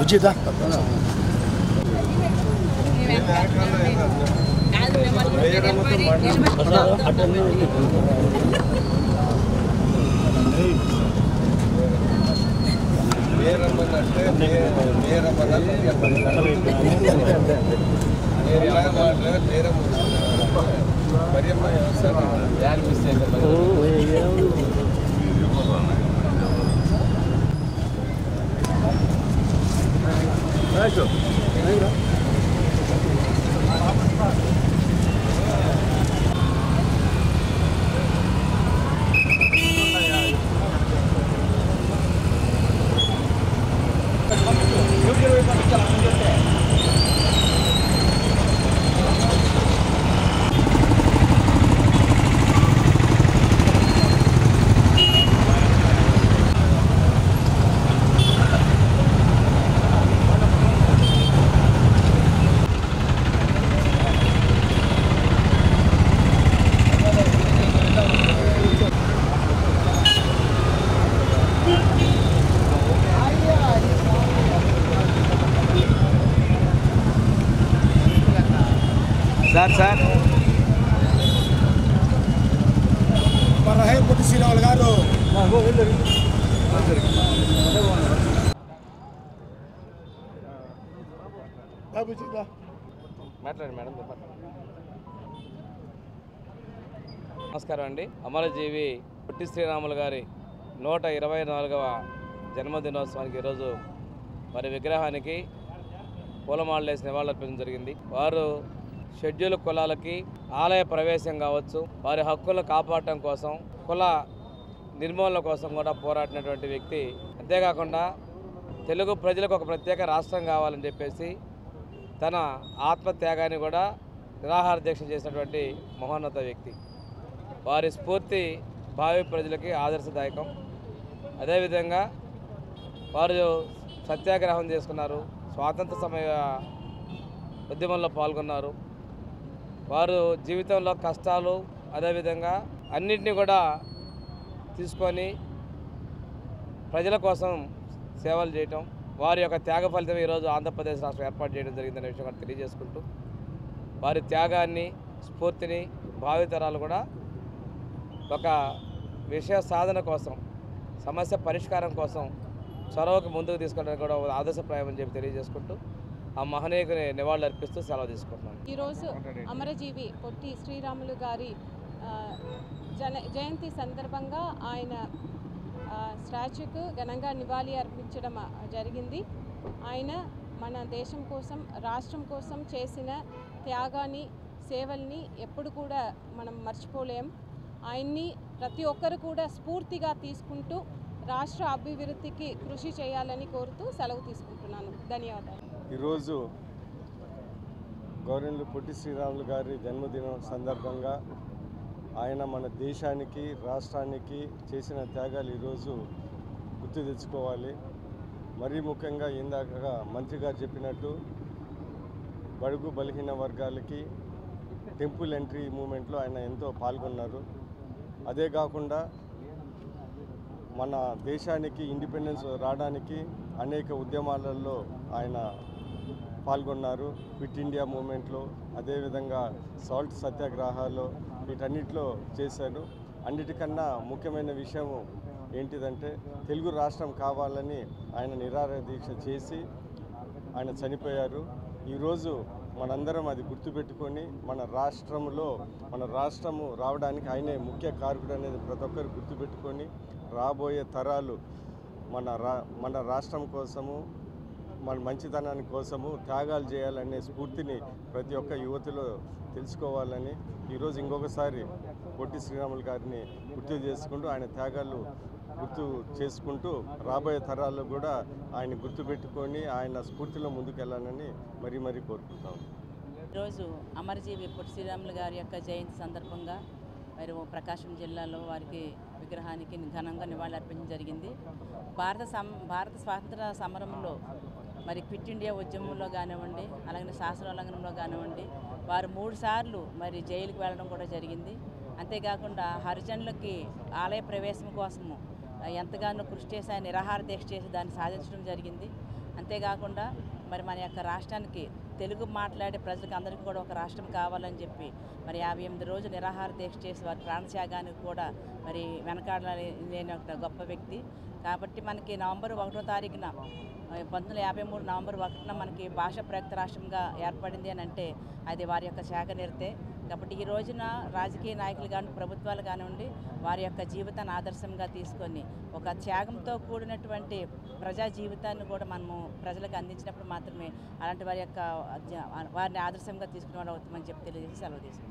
ఉచిత సార్ పొట్టి శ్రీరాములు గారు మాట్లాడండి మేడం. నమస్కారం అండి. అమరజీవి పొట్టి శ్రీరాములు గారి 124వ జన్మదినోత్సవానికి ఈరోజు వారి విగ్రహానికి పూలమాలలేసి నివాళులర్పించడం జరిగింది. వారు షెడ్యూల్ కులాలకి ఆలయ ప్రవేశం కావచ్చు, వారి హక్కులు కాపాడటం కోసం, కుల నిర్మూలన కోసం కూడా పోరాడినటువంటి వ్యక్తి. అంతేకాకుండా తెలుగు ప్రజలకు ఒక ప్రత్యేక రాష్ట్రం కావాలని చెప్పేసి తన ఆత్మత్యాగాన్ని కూడా నిరాహార దీక్ష చేసినటువంటి మహోన్నత వ్యక్తి. వారి స్ఫూర్తి భావి ప్రజలకి ఆదర్శదాయకం. అదేవిధంగా వారు సత్యాగ్రహం చేసుకున్నారు, స్వాతంత్ర సమయ ఉద్యమంలో పాల్గొన్నారు. వారు జీవితంలో కష్టాలు అదేవిధంగా అన్నింటినీ కూడా తీసుకొని ప్రజల కోసం సేవలు చేయటం, వారి యొక్క త్యాగ ఫలితం ఈరోజు ఆంధ్రప్రదేశ్ రాష్ట్రం ఏర్పాటు చేయడం జరిగిందనే విషయం కూడా తెలియజేసుకుంటూ, వారి త్యాగాన్ని స్ఫూర్తిని భావితరాలు కూడా ఒక విషయ సాధన కోసం, సమస్య పరిష్కారం కోసం చొరవకు ముందుకు తీసుకోవడానికి కూడా ఆదర్శప్రాయం అని చెప్పి తెలియజేసుకుంటూ ఆ మహనీయుని నివాళులు అర్పిస్తూ సెలవు తీసుకుంటున్నాను. ఈరోజు అమరజీవి పొట్టి శ్రీరాములు గారి జయంతి సందర్భంగా ఆయన స్టాచ్యూకు ఘనంగా నివాళి అర్పించడం జరిగింది. ఆయన మన దేశం కోసం, రాష్ట్రం కోసం చేసిన త్యాగాన్ని, సేవల్ని ఎప్పుడు కూడా మనం మర్చిపోలేం. ఆయన్ని ప్రతి ఒక్కరు కూడా స్ఫూర్తిగా తీసుకుంటూ రాష్ట్ర అభివృద్ధికి కృషి చేయాలని కోరుతూ సెలవు తీసుకుంటున్నాను. ధన్యవాదాలు. ఈరోజు గౌరవనీయులు పొట్టి శ్రీరాములు గారి జన్మదినం సందర్భంగా ఆయన మన దేశానికి, రాష్ట్రానికి చేసిన త్యాగాలు ఈరోజు గుర్తు తెచ్చుకోవాలి. మరీ ముఖ్యంగా ఇందాక మంత్రి గారు చెప్పినట్టు బడుగు బలహీన వర్గాలకి టెంపుల్ ఎంట్రీ మూమెంట్లో ఆయన ఎంతో పాల్గొన్నారు. అదే కాకుండా మన దేశానికి ఇండిపెండెన్స్ రావడానికి అనేక ఉద్యమాలలో ఆయన పాల్గొన్నారు. క్విట్ ఇండియా మూమెంట్లో, అదేవిధంగా సాల్ట్ సత్యాగ్రహాల్లో, వీటన్నిటిలో చేశారు. అన్నిటికన్నా ముఖ్యమైన విషయం ఏంటిదంటే తెలుగు రాష్ట్రం కావాలని ఆయన నిరాహార దీక్ష చేసి ఆయన చనిపోయారు. ఈరోజు మనందరం అది గుర్తుపెట్టుకొని మన రాష్ట్రము రావడానికి ఆయనే ముఖ్య కారకుడు అనేది ప్రతి ఒక్కరు గుర్తుపెట్టుకొని రాబోయే తరాలు మన రాష్ట్రం కోసము, మన మంచితనాని కోసము త్యాగాలు చేయాలనే స్ఫూర్తిని ప్రతి ఒక్క యువతిలో తెలుసుకోవాలని ఈరోజు ఇంకొకసారి పొట్టి శ్రీరాములు గారిని గుర్తు చేసుకుంటూ ఆయన త్యాగాలు గుర్తు చేసుకుంటూ రాబోయే తరాల్లో కూడా ఆయన గుర్తుపెట్టుకొని ఆయన స్ఫూర్తిలో ముందుకెళ్ళాలని మరీ కోరుకుంటాం. ఈరోజు అమరజీవి పొట్టి శ్రీరాములు గారి యొక్క జయంతి సందర్భంగా మరి ప్రకాశం జిల్లాలో వారికి విగ్రహానికి ఘనంగా నివాళులు అర్పించడం జరిగింది. భారత స్వాతంత్ర సమరంలో మరి క్విట్ ఇండియా ఉద్యమంలో కానివ్వండి, అలాగే శాసనోల్లంఘనంలో కానివ్వండి, వారు 3 సార్లు మరి జైలుకి వెళ్ళడం కూడా జరిగింది. అంతేకాకుండా హరిజనులకి ఆలయ ప్రవేశం కోసము ఎంతగానో కృషి చేసి ఆయన నిరాహార దీక్ష చేసి దాన్ని సాధించడం జరిగింది. అంతేకాకుండా మరి మన యొక్క రాష్ట్రానికి తెలుగు మాట్లాడే ప్రజలకు అందరికీ కూడా ఒక రాష్ట్రం కావాలని చెప్పి మరి 58 రోజులు నిరాహార దీక్ష చేసి వారి ప్రాణత్యాగానికి కూడా మరి వెనకాడలేని ఒక గొప్ప వ్యక్తి. కాబట్టి మనకి నవంబర్ 1వ తారీఖున 1953 నవంబర్ 1న మనకి భాషా ప్రయుక్త రాష్ట్రంగా ఏర్పడింది అని అంటే అది వారి యొక్క త్యాగనిరతే. కాబట్టి ఈ రోజున రాజకీయ నాయకులు కానీ ప్రభుత్వాలు కానివ్వండి వారి యొక్క జీవితాన్ని ఆదర్శంగా తీసుకొని ఒక త్యాగంతో కూడినటువంటి ప్రజా జీవితాన్ని కూడా మనము ప్రజలకు అందించినప్పుడు మాత్రమే అలాంటి వారి యొక్క వారిని ఆదర్శంగా తీసుకునే వాళ్ళు అవుతామని చెప్పి తెలియజేసి సెలవు తీసుకుంటాం.